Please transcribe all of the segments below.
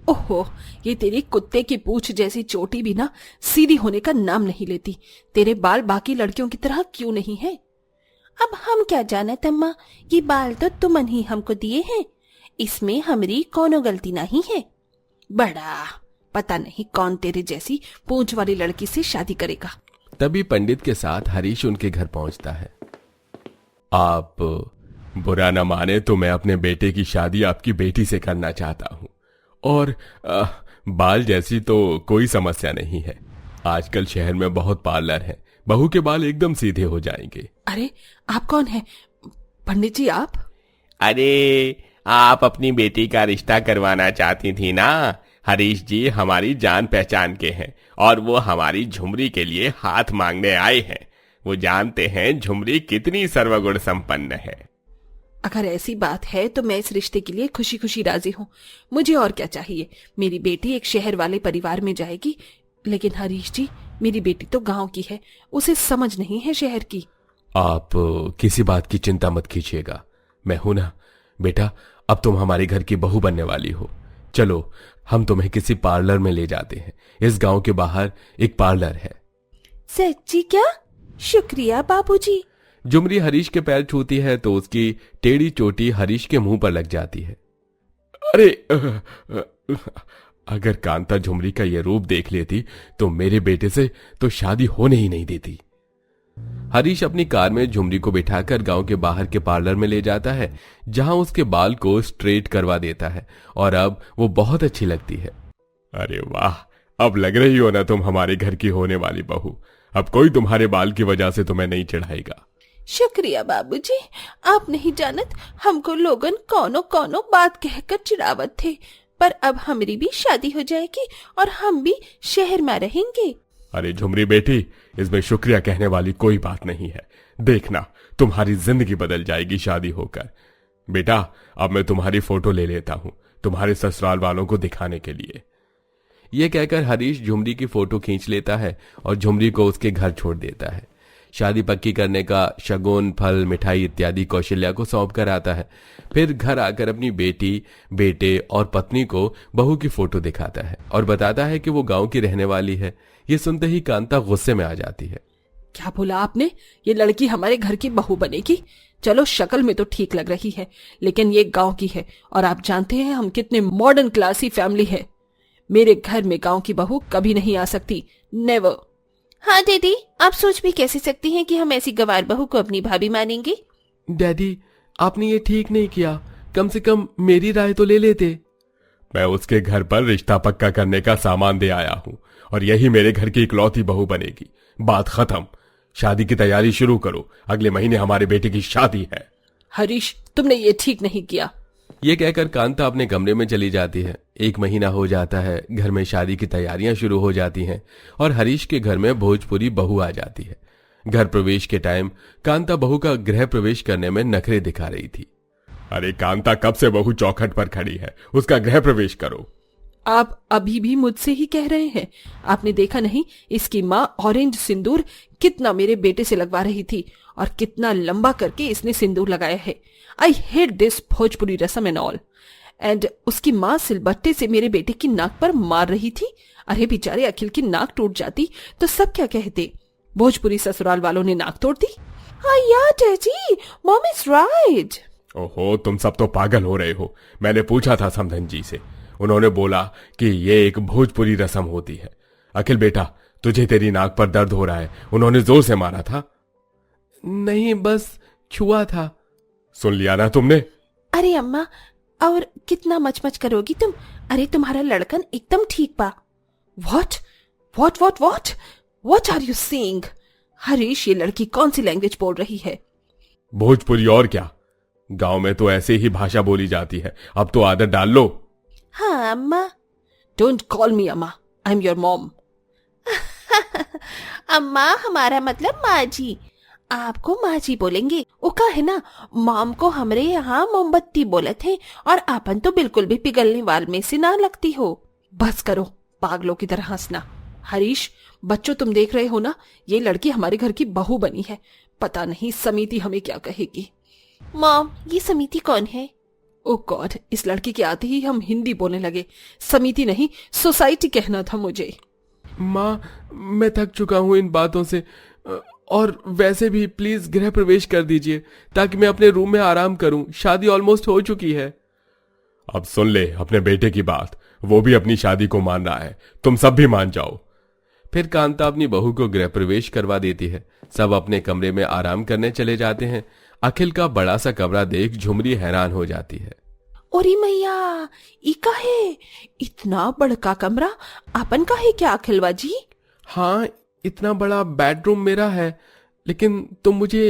ओहो, ये तेरी कुत्ते की पूंछ जैसी चोटी भी ना सीधी होने का नाम नहीं लेती। तेरे बाल बाकी लड़कियों की तरह क्यों नहीं है? अब हम क्या जानत अम्मा, ये बाल तो तुमन ही हमको दिए हैं, इसमें हमारी कोनो गलती नहीं है। बड़ा पता नहीं कौन तेरे जैसी पूंछ वाली लड़की से शादी करेगा। तभी पंडित के साथ हरीश उनके घर पहुंचता है। आप बुरा न माने तो मैं अपने बेटे की शादी आपकी बेटी से करना चाहता हूं, और बाल जैसी तो कोई समस्या नहीं है। आजकल शहर में बहुत पार्लर हैं, बहू के बाल एकदम सीधे हो जाएंगे। अरे आप कौन है पंडित जी? आप? अरे आप अपनी बेटी का रिश्ता करवाना चाहती थी ना। हरीश जी हमारी जान पहचान के हैं और वो हमारी झुमरी के लिए हाथ मांगने आए हैं। वो जानते हैं झुमरी कितनी सर्वगुण संपन्न है। अगर ऐसी बात है तो मैं इस रिश्ते के लिए खुशी खुशी राजी हूँ। मुझे और क्या चाहिए? मेरी बेटी एक शहर वाले परिवार में जाएगी। लेकिन हरीश जी, मेरी बेटी तो गांव की है, उसे समझ नहीं है शहर की। आप किसी बात की चिंता मत कीजिएगा, मैं हूं ना। बेटा, अब तुम हमारे घर की बहू बनने वाली हो। चलो हम तुम्हें किसी पार्लर में ले जाते हैं। इस गांव के बाहर एक पार्लर है। सच्ची क्या? शुक्रिया बाबूजी। झुमरी हरीश के पैर छूती है तो उसकी टेढ़ी चोटी हरीश के मुंह पर लग जाती है। अरे अगर कांता झुमरी का यह रूप देख लेती तो मेरे बेटे से तो शादी होने ही नहीं देती। हरीश अपनी कार में झुमरी को बिठाकर गांव के बाहर के पार्लर में ले जाता है, जहां उसके बाल को स्ट्रेट करवा देता है और अब वो बहुत अच्छी लगती है। अरे वाह, अब लग रही हो ना तुम हमारे घर की होने वाली बहू। अब कोई तुम्हारे बाल की वजह से तुम्हें नहीं चिढ़ाएगा। शुक्रिया बाबूजी, आप नहीं जानत हमको लोगन कौनो कौनो बात कहकर चिढ़ावत थे, पर अब हमारी भी शादी हो जाएगी और हम भी शहर में रहेंगे। अरे झुमरी बेटी, इसमें शुक्रिया कहने वाली कोई बात नहीं है। देखना तुम्हारी जिंदगी बदल जाएगी शादी होकर। बेटा, अब मैं तुम्हारी फोटो ले लेता हूं तुम्हारे ससुराल वालों को दिखाने के लिए। यह कहकर हरीश झुमरी की फोटो खींच लेता है और झुमरी को उसके घर छोड़ देता है। शादी पक्की करने का शगुन, फल, मिठाई इत्यादि कौशल्या को सौंप कर आता है। फिर घर आकर अपनी बेटी, बेटे और पत्नी को बहू की फोटो दिखाता है और बताता है कि वो गांव की रहने वाली है। ये सुनते ही कांता गुस्से में आ जाती है। क्या बोला आपने? ये लड़की हमारे घर की बहू बनेगी? चलो शक्ल में तो ठीक लग रही है, लेकिन ये गांव की है और आप जानते हैं हम कितने मॉडर्न क्लासी फैमिली है। मेरे घर में गांव की बहू कभी नहीं आ सकती, नेवर। हाँ दीदी, आप सोच भी कैसे सकती हैं कि हम ऐसी गंवार बहू को अपनी भाभी मानेंगे? डैडी, आपने ये ठीक नहीं किया, कम से कम मेरी राय तो ले लेते। मैं उसके घर पर रिश्ता पक्का करने का सामान दे आया हूं और यही मेरे घर की इकलौती बहू बनेगी। बात खत्म। शादी की तैयारी शुरू करो, अगले महीने हमारे बेटे की शादी है। हरीश, तुमने ये ठीक नहीं किया। ये कहकर कांता अपने कमरे में चली जाती है। 1 महीना हो जाता है, घर में शादी की तैयारियां शुरू हो जाती हैं और हरीश के घर में भोजपुरी बहू आ जाती है। घर प्रवेश के टाइम कांता बहू का गृह प्रवेश करने में नखरे दिखा रही थी। अरे कांता, कब से बहू चौखट पर खड़ी है, उसका गृह प्रवेश करो। आप अभी भी मुझसे ही कह रहे हैं? आपने देखा नहीं इसकी माँ ऑरेंज सिंदूर कितना मेरे बेटे से लगवा रही थी और कितना लंबा करके इसने सिंदूर लगाया है। I hate this Bhojpuri rasam and all. And उसकी माँ सिलबट्टे से मेरे बेटे की नाक पर मार रही थी। अरे बेचारे अखिल की नाक टूट जाती तो सब क्या कहते? भोजपुरी ससुराल वालों ने नाक तोड़ दी। हाँ यार डैडी, मॉम इज राइट। ओहो, तुम सब तो पागल हो रहे हो। मैंने पूछा था समधन जी से, उन्होंने बोला कि ये एक भोजपुरी रस्म होती है। अखिल बेटा, तुझे तेरी नाक पर दर्द हो रहा है, उन्होंने जोर से मारा था? नहीं, बस छुआ था। सुन लिया ना तुमने? अरे अम्मा, और कितना मचमच करोगी तुम? अरे तुम्हारा लड़कन एकदम ठीक बा। What? What? What? What? What are you saying? Harish, ये लड़की कौन सी लैंग्वेज बोल रही है? भोजपुरी और क्या, गांव में तो ऐसे ही भाषा बोली जाती है। अब तो आदत डाल लो। हाँ अम्मा। Don't call me अम्मा, I'm your mom. अम्मा हमारा मतलब माँ जी, आपको माँ जी बोलेंगे। वो का है ना, मॉम को हमरे यहाँ मोमबत्ती बोले थे और आपन तो बिल्कुल भी पिघलने वाल में से ना लगती हो। बस करो पागलों की तरह हंसना। हरीश, बच्चों तुम देख रहे हो ना, ये लड़की हमारे घर की बहू बनी है। पता नहीं समिति हमें क्या कहेगी। मॉम, ये समिति कौन है? ओ गॉड, इस लड़की के आते ही हम हिंदी बोलने लगे। समिति नहीं, सोसाइटी कहना था मुझे। माँ, मैं थक चुका हूँ इन बातों से, और वैसे भी प्लीज गृह प्रवेश कर दीजिए ताकि मैं अपने रूम में आराम करूं। शादी ऑलमोस्ट हो चुकी है। अब सुन ले अपने बेटे की बात, वो भी अपनी शादी को मान रहा है, तुम सब भी मान जाओ। फिर कांता अपनी बहू को गृह प्रवेश करवा देती है। सब अपने कमरे में आराम करने चले जाते हैं। अखिल का बड़ा सा कमरा देख झुमरी हैरान हो जाती है। ओरी मैया, इका है इतना बड़का कमरा, आपन का है क्या अखिलवा जी? हाँ, इतना बड़ा बेडरूम मेरा है, लेकिन तुम मुझे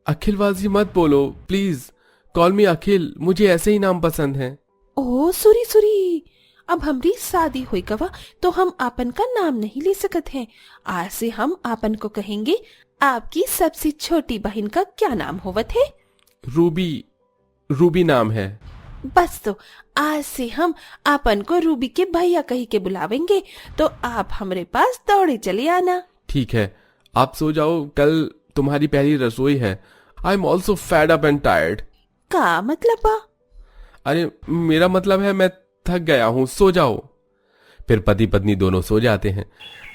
अखिलवाजी मत बोलो प्लीज। कॉल मी अखिल, मुझे ऐसे ही नाम पसंद है। ओ सुरी सुरी, अब हमरी शादी हुई गवा तो हम आपन का नाम नहीं ले सकते हैं। आज से हम आपन को कहेंगे। आपकी सबसे छोटी बहन का क्या नाम होवत है? रूबी। रूबी नाम है। बस तो आज से हम आपन को रूबी के भैया कही के बुलावेंगे, तो आप हमारे पास दौड़े चले आना। ठीक है, आप सो जाओ, कल तुम्हारी पहली रसोई है। I am also fed up and tired. का मतलब बा? अरे मेरा मतलब है मैं थक गया हूँ, सो जाओ। फिर पति पत्नी दोनों सो जाते हैं।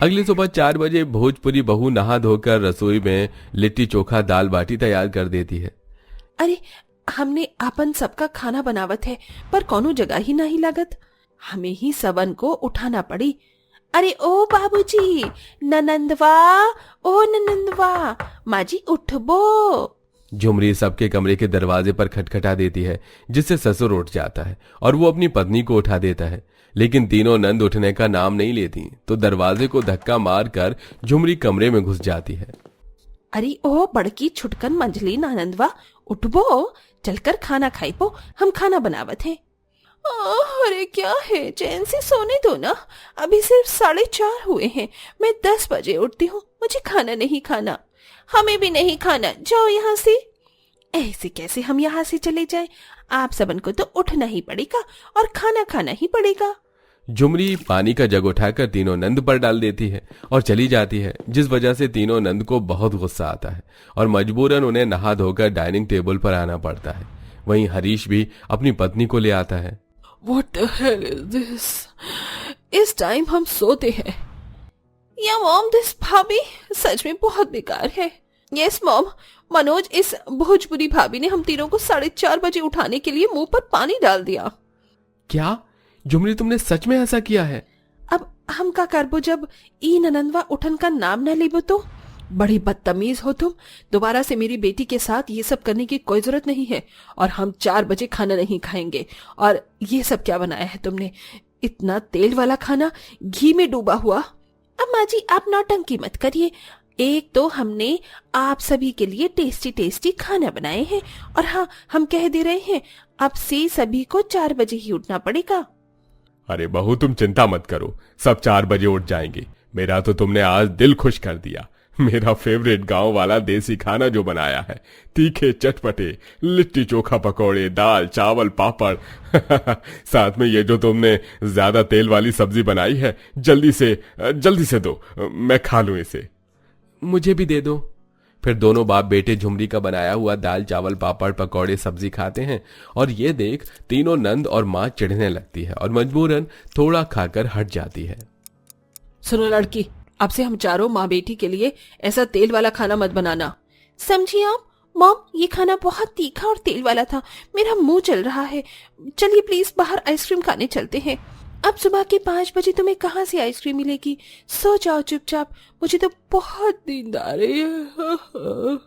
अगली सुबह 4 बजे भोजपुरी बहू नहा धोकर रसोई में लिट्टी चोखा दाल बाटी तैयार कर देती है। अरे हमने आपन सबका खाना बनावत है, पर कोनो जगह ही नहीं लागत। हमें ही सबन को उठाना पड़ी। अरे ओ बाबूजी, ननंदवा, ओ ननंदवा, माँ जी उठबो। झुमरी सबके कमरे के दरवाजे पर खटखटा देती है, जिससे ससुर उठ जाता है और वो अपनी पत्नी को उठा देता है। लेकिन तीनों नंद उठने का नाम नहीं लेती, तो दरवाजे को धक्का मारकर झुमरी कमरे में घुस जाती है। अरे ओ बड़की छुटकन मंजली ननंदवा, उठबो, चलकर खाना खाई पो, हम खाना बनावत हैं। अरे क्या है, चैन से सोने दो ना, अभी सिर्फ 4:30 हुए हैं। मैं 10 बजे उठती हूँ, मुझे खाना नहीं खाना। हमें भी नहीं खाना, जाओ यहाँ से। ऐसे कैसे हम यहाँ से चले जाएं? आप सबन को तो उठना ही पड़ेगा और खाना खाना ही पड़ेगा। झुमरी पानी का जग उठाकर तीनों नंद पर डाल देती है और चली जाती है, जिस वजह से तीनों नंद को बहुत गुस्सा आता है और मजबूरन उन्हें नहा धोकर डाइनिंग टेबल पर आना पड़ता है। वहीं हरीश भी अपनी पत्नी को ले आता है। What the hell is this? इस टाइम हम सोते हैं। या मॉम, दिस भाभी सच में बहुत बेकार है। यस मॉम, मनोज, इस भोजपुरी भाभी ने हम तीनों को 4:30 बजे उठाने के लिए मुंह पर पानी डाल दिया। क्या झुमरी, तुमने सच में ऐसा किया है? अब हम का करबो जब ई ननंदवा उठन का नाम न लेबो तो? बड़ी बदतमीज हो तुम। दोबारा से मेरी बेटी के साथ ये सब करने की कोई जरूरत नहीं है। और हम 4 बजे खाना नहीं खाएंगे। और ये सब क्या बनाया है तुमने? इतना तेल वाला खाना, घी में डूबा हुआ। अम्मा जी, आप नौटंकी मत करिए। एक तो हमने आप सभी के लिए टेस्टी टेस्टी खाना बनाए हैं, और हाँ, हम कह दे रहे हैं अब से सभी को 4 बजे ही उठना पड़ेगा। अरे बहू, तुम चिंता मत करो, सब 4 बजे उठ जाएंगे। मेरा तो तुमने आज दिल खुश कर दिया। मेरा फेवरेट गांव वाला देसी खाना जो बनाया है, तीखे चटपटे लिट्टी चोखा पकौड़े, दाल चावल पापड़ साथ में ये जो तुमने ज्यादा तेल वाली सब्जी बनाई है, जल्दी से दो, मैं खा लूं इसे। मुझे भी दे दो। फिर दोनों बाप बेटे झुमरी का बनाया हुआ दाल चावल पापड़ पकौड़े सब्जी खाते हैं और ये देख तीनों नंद और माँ चिढ़ने लगती है और मजबूरन थोड़ा खाकर हट जाती है। सुनो लड़की, अब से हम चारों माँ बेटी के लिए ऐसा तेल वाला खाना मत बनाना, समझी आप? मॉम, ये खाना बहुत तीखा और तेल वाला था, मेरा मुंह चल रहा है। चलिए प्लीज बाहर आइसक्रीम खाने चलते हैं। अब सुबह के 5 बजे तुम्हें कहाँ से आइसक्रीम मिलेगी? सो जाओ चुपचाप, मुझे तो बहुत नींद आ रही है।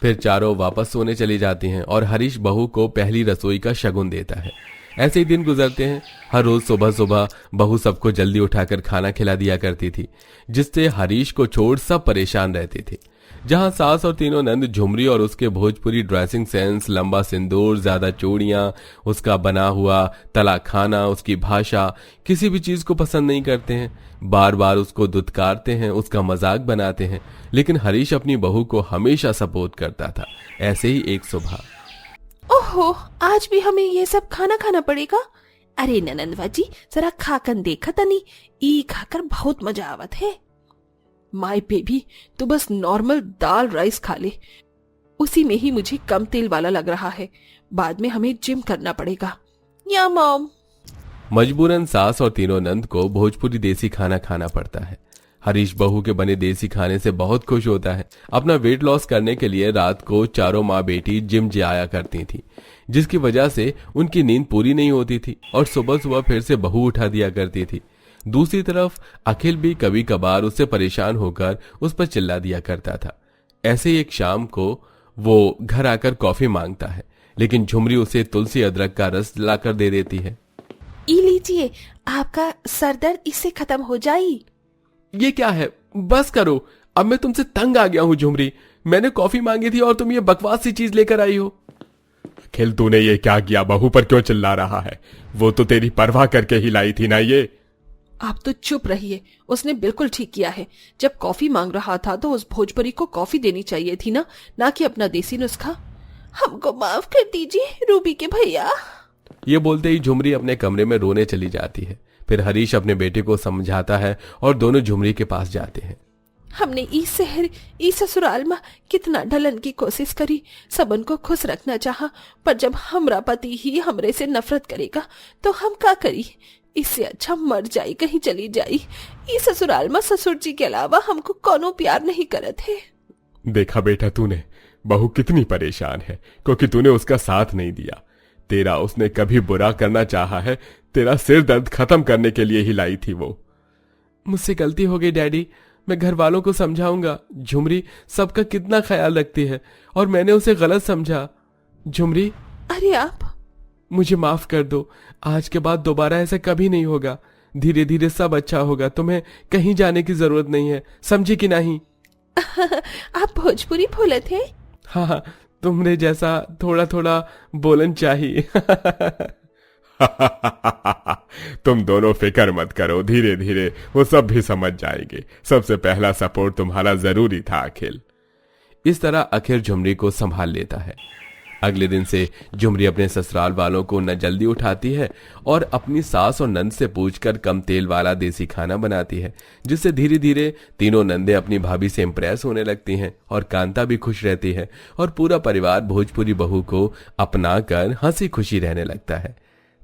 फिर चारों वापस सोने चली जाती हैं और हरीश बहू को पहली रसोई का शगुन देता है। ऐसे ही दिन गुजरते हैं। हर रोज सुबह सुबह बहू सबको जल्दी उठाकर खाना खिला दिया करती थी, जिससे हरीश को छोड़ सब परेशान रहते थे। जहां सास और तीनों नंद झुमरी और उसके भोजपुरी ड्रेसिंग सेंस, लंबा सिंदूर, ज्यादा चूड़ियां, उसका बना हुआ तला खाना, उसकी भाषा, किसी भी चीज को पसंद नहीं करते हैं। बार बार उसको दुत्कारते हैं, उसका मजाक बनाते हैं, लेकिन हरीश अपनी बहू को हमेशा सपोर्ट करता था। ऐसे ही एक सुबह, ओहो, आज भी हमें ये सब खाना खाना पड़ेगा? अरे ननंदवा जी, जरा खाकर देखा तनी, ई खाकर बहुत मजा आवत है। माय बेबी, तो बस नॉर्मल दाल राइस खा ले, उसी में ही मुझे कम तेल वाला लग रहा है। बाद में हमें जिम करना पड़ेगा। या मॉम। मजबूरन सास और तीनों नंद को भोजपुरी देसी खाना खाना पड़ता है। हरीश बहू के बने देसी खाने से बहुत खुश होता है। अपना वेट लॉस करने के लिए रात को चारों माँ बेटी जिम जाया करती थी, जिसकी वजह से उनकी नींद पूरी नहीं होती थी और सुबह सुबह फिर से बहू उठा दिया करती थी। दूसरी तरफ अखिल भी कभी कभार उससे परेशान होकर उस पर चिल्ला दिया करता था। ऐसे ही एक शाम को वो घर आकर कॉफी मांगता है, लेकिन झुमरी उसे तुलसी अदरक का रस लाकर दे देती है। ई लीजिए, आपका सरदर्द इससे खत्म हो जाई। ये क्या है, बस करो, अब मैं तुमसे तंग आ गया हूँ झुमरी। मैंने कॉफी मांगी थी और तुम ये बकवास सी चीज लेकर आई हो। अखिल तूने ये क्या किया? बहू पर क्यों चिल्ला रहा है? वो तो तेरी परवाह करके ही लाई थी ना ये। आप तो चुप रहिए, उसने बिल्कुल ठीक किया है। जब कॉफी मांग रहा था तो उस भोजपुरी को कॉफी देनी चाहिए थी ना कि अपना देसी नुस्खा। हमको माफ कर दीजिए रूबी के भैया। ये बोलते ही झुमरी अपने कमरे में रोने चली जाती है। फिर हरीश अपने बेटे को समझाता है और दोनों झुमरी के पास जाते हैं। हमने ई शहर ई ससुराल में कितना ढलन की कोशिश करी, सबन को खुश रखना चाहा, पर जब हमरा पति ही हमरे से नफरत करेगा तो हम क्या करी? इससे अच्छा मर जाई, कहीं चली जाई। ई ससुराल में ससुर जी के अलावा हमको कोनो प्यार नहीं करत है। देखा बेटा, तूने बहू कितनी परेशान है क्योंकि तूने उसका साथ नहीं दिया। तेरा उसने कभी बुरा करना चाहा है, तेरा सिर दर्द खत्म करने के लिए ही लाई थी वो। मुझसे गलती हो गई डैडी, मैं घर वालों को समझाऊंगा। झुमरी सबका कितना ख्याल रखती है और मैंने उसे गलत समझा। झुमरी, अरे आप मुझे माफ कर दो। आज के बाद दोबारा ऐसा कभी नहीं होगा। धीरे धीरे सब अच्छा होगा। तुम्हें कहीं जाने की जरूरत नहीं है, समझी कि नहीं? आप भोजपुरी बोलत हैं? हाँ, तुमरे जैसा थोड़ा थोड़ा बोलन चाहिए। तुम दोनों फिक्र मत करो, धीरे धीरे वो सब भी समझ जाएंगे। सबसे पहला सपोर्ट तुम्हारा जरूरी था अखिल। इस तरह अखिल झुमरी को संभाल लेता है। अगले दिन से झुमरी अपने ससुराल वालों को न जल्दी उठाती है और अपनी सास और नंद से पूछकर कम तेल वाला देसी खाना बनाती है, जिससे धीरे धीरे तीनों नंदे अपनी भाभी से इम्प्रेस होने लगती हैं और कांता भी खुश रहती है और पूरा परिवार भोजपुरी बहू को अपनाकर हंसी खुशी रहने लगता है।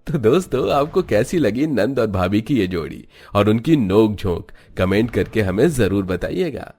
तो दोस्तों, आपको कैसी लगी नंद और भाभी की ये जोड़ी और उनकी नोक झोंक? कमेंट करके हमें जरूर बताइएगा।